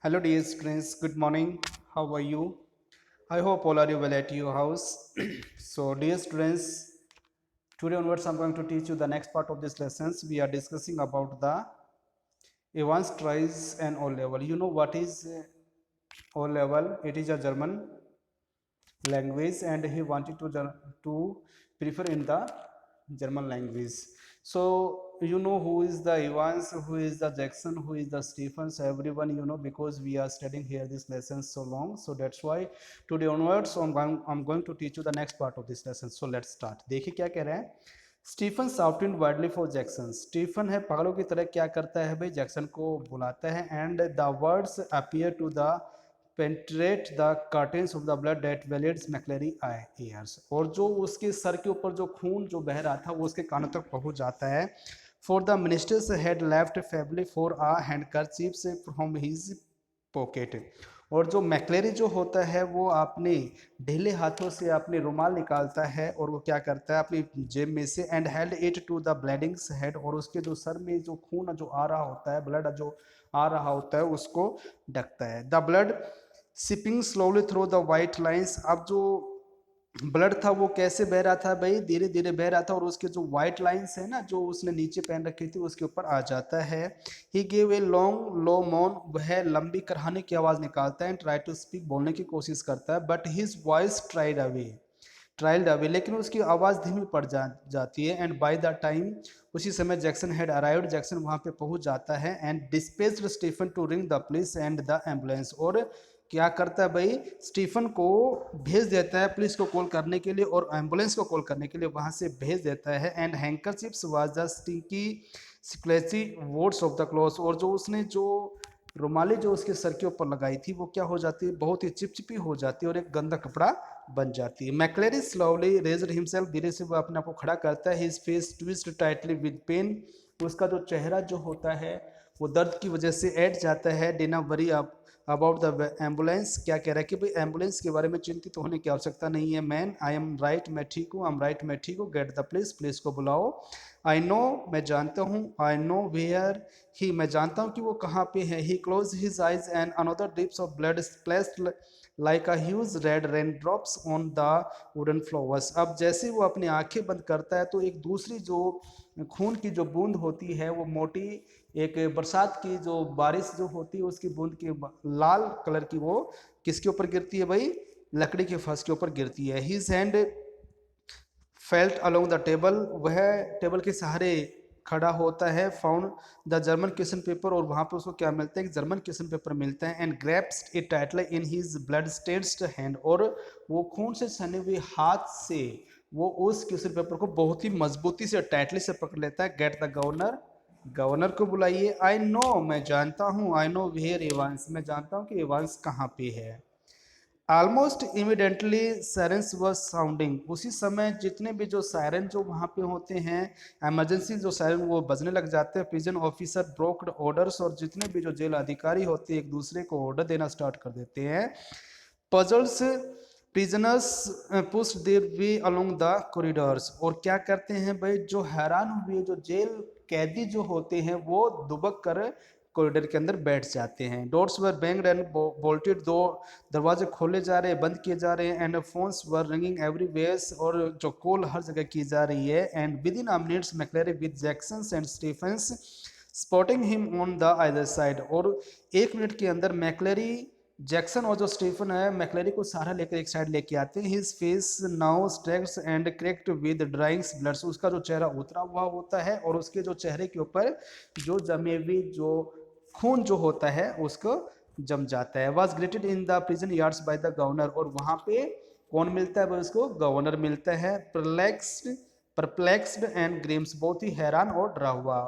Hello dear students, good morning. How are you? I hope all are you well at your house. So dear students, today onwards I'm going to teach you the next part of this lessons. We are discussing about the advanced tries and O level. You know what is O level? It is a German language and he wanted to prefer in the German language. So you know who is the Evans, who is the Jackson, who is the Stephens, everyone you know, because we are studying here this lesson so long. So that's why today onwards so I'm going to teach you the next part of this lesson. So let's start. देखिए क्या कह रहे हैं. Stephen shouted wildly for Jackson. Stephen है पागलों की तरह क्या करता है भाई, जैक्सन को बुलाता है. And the words appear to the penetrate the curtains of the blood that veiled McCleary eyes. और जो उसके सर के ऊपर जो खून जो बह रहा था वो उसके कानों तक पहुंच जाता है. For the ministers had left family for a handkerchiefs from his pocket. और जो मैक्लेरी जो होता है वो अपने ढीले हाथों से अपने रुमाल निकालता है और वो क्या करता है अपनी जेब में से. And held it to the bleeding's head. और उसके जो सर में जो खून जो आ रहा होता है, ब्लड जो आ रहा होता है उसको ढकता है. The blood sipping slowly through the white lines. अब जो ब्लड था वो कैसे बह रहा था भाई, धीरे धीरे बह रहा था और उसके जो व्हाइट लाइंस है ना जो उसने नीचे पहन रखी थी उसके ऊपर आ जाता है. ही गेव ए लॉन्ग लो मौन. वह लंबी करहाने की आवाज निकालता है. Try to speak. बोलने की कोशिश करता है. But his voice trailed away. लेकिन उसकी आवाज धीमी पड़ जाती है. एंड बाय द टाइम उसी समय जैक्सन हैड अराइव्ड. जैक्सन वहां पे पहुंच जाता है. And dispatched Stephen to ring the police and the ambulance. और क्या करता है भाई, स्टीफन को भेज देता है पुलिस को कॉल करने के लिए और एम्बुलेंस को कॉल करने के लिए वहां से भेज देता है. And handkerchiefs was the stinky sketchy wads of the cloth. और जो उसने जो रुमाली जो उसके सर के ऊपर लगाई थी वो क्या हो जाती है, बहुत ही चिपचिपी हो जाती है और एक गंदा कपड़ा बन जाती है. McCleary slowly raised himself. धीरे से वो अपने आप को खड़ा करता है. His face twist tightly with pain. उसका जो चेहरा जो होता है वो दर्द की वजह से ऐड जाता है. डिना वरी अबाउट द एम्बुलेंस. क्या कह रहा है कि भाई एम्बुलेंस के बारे में चिंतित होने की आवश्यकता नहीं है. मैन आई एम राइट, मैं ठीक हूँ. आई एम राइट, मैं ठीक हूँ. गेट द पुलिस, पुलिस को बुलाओ. आई नो, मैं जानता हूँ. आई नो वेयर ही, मैं जानता हूँ कि वो कहाँ पे है. He close his eyes and another drips of blood splashed like a huge red rain drops on the wooden flowers. अब जैसे वो अपनी आंखें बंद करता है तो एक दूसरी जो खून की जो बूंद होती है वो मोटी, एक बरसात की जो बारिश जो होती है उसकी बूंद की लाल कलर की, वो किसके ऊपर गिरती है भाई, लकड़ी के फर्श के ऊपर गिरती है. His hand felt along the table. वह टेबल के सहारे खड़ा होता है. Found the German question paper. और वहां पे उसको क्या मिलता है, जर्मन क्वेश्चन पेपर मिलता है. And grasps it tightly in his blood stained hand. और वो खून से सने हुए हाथ से वो उस क्वेश्चन पेपर को बहुत ही मजबूती से टाइटली से पकड़ लेता है. गेट द गवर्नर, गवर्नर को बुलाइए. आई नो, मैं जानता हूँ. आई नो वेयर एवांस, मैं जानता हूँ कि एवांस कहाँ पे है. Almost immediately sirens was sounding. उसी समय जितने भी जो सायरन जो वहाँ पे होते हैं, इमरजेंसी जो सायरन वो बजने लग जाते हैं. Prison officer barked orders. और जितने भी जो जेल अधिकारी होते हैं एक दूसरे को ऑर्डर देना स्टार्ट कर देते हैं. Puzzles prisoners push their way along the corridors. और क्या करते हैं भाई, जो हैरान हुए जो जेल कैदी जो होते हैं वो दुबक कर कॉरिडोर के अंदर बैठ जाते हैं. Doors were banged and bolted. दो दरवाजे खोले जा रहे हैं, बंद किए जा रहे हैं. And phones were ringing everywhere. और जो कॉल हर जगह की जा रही है. And within a minutes McCleary with Jackson and Stephens spotting him on the other side. और एक मिनट के अंदर मैक्लेरी, जैक्सन और जो स्टीफन है मैक्लेरी को सहारा लेकर एक साइड लेके आते हैं. His face now streaks and cracked with drying bloods. उसका जो चेहरा उतरा हुआ होता है और उसके जो चेहरे के ऊपर जो जमे हुए जो खून जो होता है उसको जम जाता है. Was greeted in the prison yards by the governor. और वहां पे कौन मिलता है, उसको गवर्नर मिलता है. परप्लेक्स्ड एंड ग्रीम्स, बहुत ही हैरान और डरा हुआ.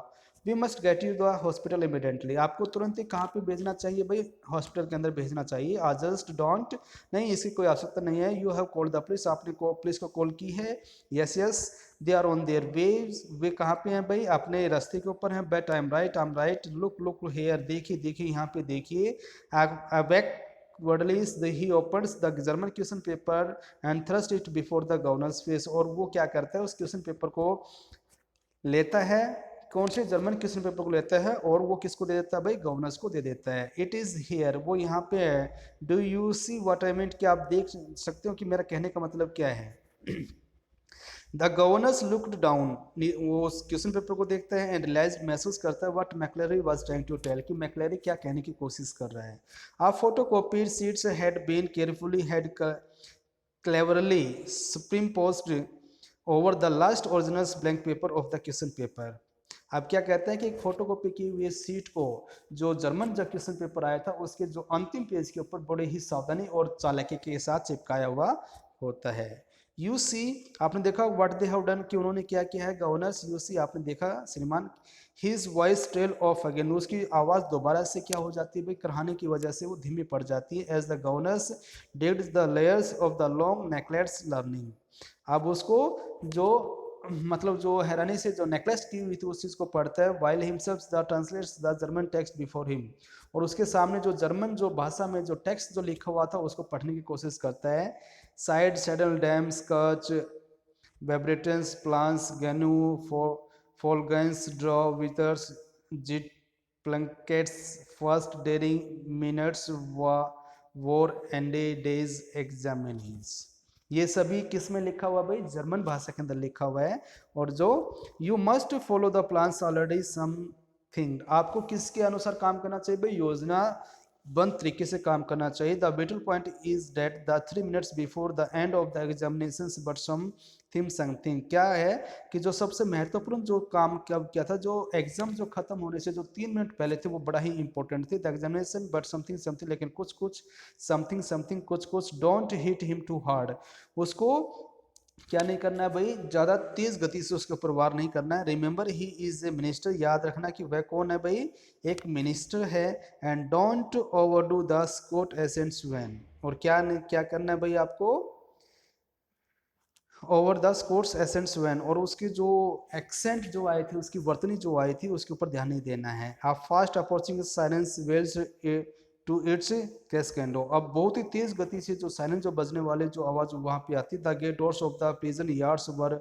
We must get you the hospital immediately. आपको तुरंत ही कहाँ पे भेजना चाहिए भाई, हॉस्पिटल के अंदर भेजना चाहिए. आ जस्ट डोंट, नहीं इसकी कोई आवश्यकता नहीं है. You have called the police, आपने पुलिस को कॉल की है. Yes yes, they are on their way. वे कहाँ पे हैं भाई, अपने रास्ते के ऊपर हैं. But I am right, I am right. Look look here, देखिए देखिए यहाँ पे देखिए. Backwardly he opens the German question paper and thrust it before the governor's face. और वो क्या करता है, उस क्वेश्चन पेपर को लेता है, कौन से जर्मन क्वेश्चन पेपर को लेता है और वो किसको दे देता है भाई, गवर्नर्स को दे देता है। इट इज हियर, वो यहाँ पे है। Do you see what I mean, क्या आप देख सकते हो कि मेरा कहने का मतलब क्या है। द गवर्नर्स लुक्ड डाउन, वो उस क्वेश्चन पेपर को देखता है एंड रियलाइज, महसूस करता है what McCleary was trying to tell, कि मैक्लेरी क्या कहने की कोशिश कर रहा है। A photocopied sheets had been carefully had cleverly superimposed over the last original blank paper of the question paper। अब क्या कहते हैं कि एक फोटोकॉपी की हुई सीट को जो जर्मन जो क्वेश्चन पेपर आया था उसके जो अंतिम पेज के ऊपर बड़े ही सावधानी और चालाकी के साथ चिपकाया हुआ होता है। यू सी, आपने देखा व्हाट दे हैव डन, कि उन्होंने क्या किया है गवर्नर्स। यू सी, आपने देखा श्रीमान, his voice trail of again, उसकी आवाज़ दोबारा से क्या हो जाती है भाई, कराने की वजह से वो धीमी पड़ जाती है। As the governors did the layers of the long necklets learning, अब उसको जो मतलब जो हैरानी से जो नेकलेस की हुई थी उस चीज़ को पढ़ता है। While himself the translates the German text before him, और उसके सामने जो जर्मन जो भाषा में जो टेक्स्ट जो लिखा हुआ था उसको पढ़ने की कोशिश करता है। साइड सैडल डैम्स कच वेब्रेटेंस प्लांस गनु फॉलगन्स ड्रॉ विथर्स जिट plunkets first daring minutes war एंडे डेज एग्जामिनीज, ये सभी किस में लिखा हुआ भाई, जर्मन भाषा के अंदर लिखा हुआ है। और जो you must follow the plans already something, आपको किसके अनुसार काम करना चाहिए भाई, योजना बंद तरीके से काम करना चाहिए। The better point is that the 3 minutes before the end of the examination but some theme something, क्या है कि जो सबसे महत्वपूर्ण जो काम क्या था, जो एग्जाम जो खत्म होने से जो 3 मिनट पहले थे वो बड़ा ही इंपॉर्टेंट थे। The examination but something something, लेकिन कुछ कुछ समथिंग समथिंग कुछ कुछ, don't hit him too hard, उसको क्या नहीं करना है भाई, ज़्यादा तेज गति से उसके ऊपर वार नहीं करना है। Remember he is a minister, याद रखना कि वह कौन है भाई, एक मिनिस्टर है। And don't overdo the Scott ascents van, और क्या करना है भाई आपको, over the scores ascents van, और उसकी जो एक्सेंट जो आई थी, उसकी वर्तनी जो आई थी उसके ऊपर ध्यान नहीं देना है। आप fast approaching silence wells to its crescendo, अब बहुत ही तेज गति से जो साइलेंस जो बजने वाले जो आवाज़ वहाँ पे आती है। The gate doors of the prison yards were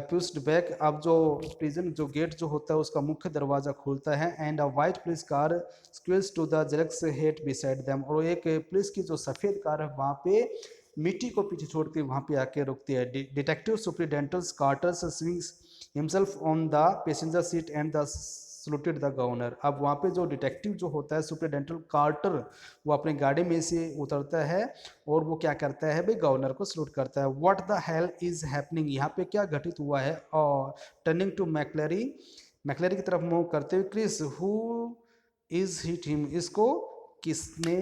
pushed back, अब जो प्रिजन जो गेट जो होता है उसका मुख्य दरवाजा खुलता है। And a white police car squeals to the jail's gate beside them, और एक पुलिस की जो सफ़ेद कार है वहाँ पे मिट्टी को पीछे छोड़ के वहाँ पे आके रुकती है। Detective superintendent Carter's swings himself on the passenger seat and the saluted the governor, अब वहाँ पे जो डिटेक्टिव जो होता है सुप्रिटेंडेंट कार्टर, वो अपनी गाड़ी में से उतरता है और वो क्या करता है भाई, गवर्नर को सलूट करता है। What the hell is happening, यहाँ पे क्या घटित हुआ है। और टर्निंग टू मैक्लेरी, मैक्लेरी की तरफ मूव करते हुए, Chris who is hit him, इसको किसने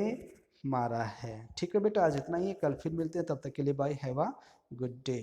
मारा है। ठीक है बेटा, आज इतना ही है, कल फिर मिलते हैं, तब तक के लिए bye, have a good day.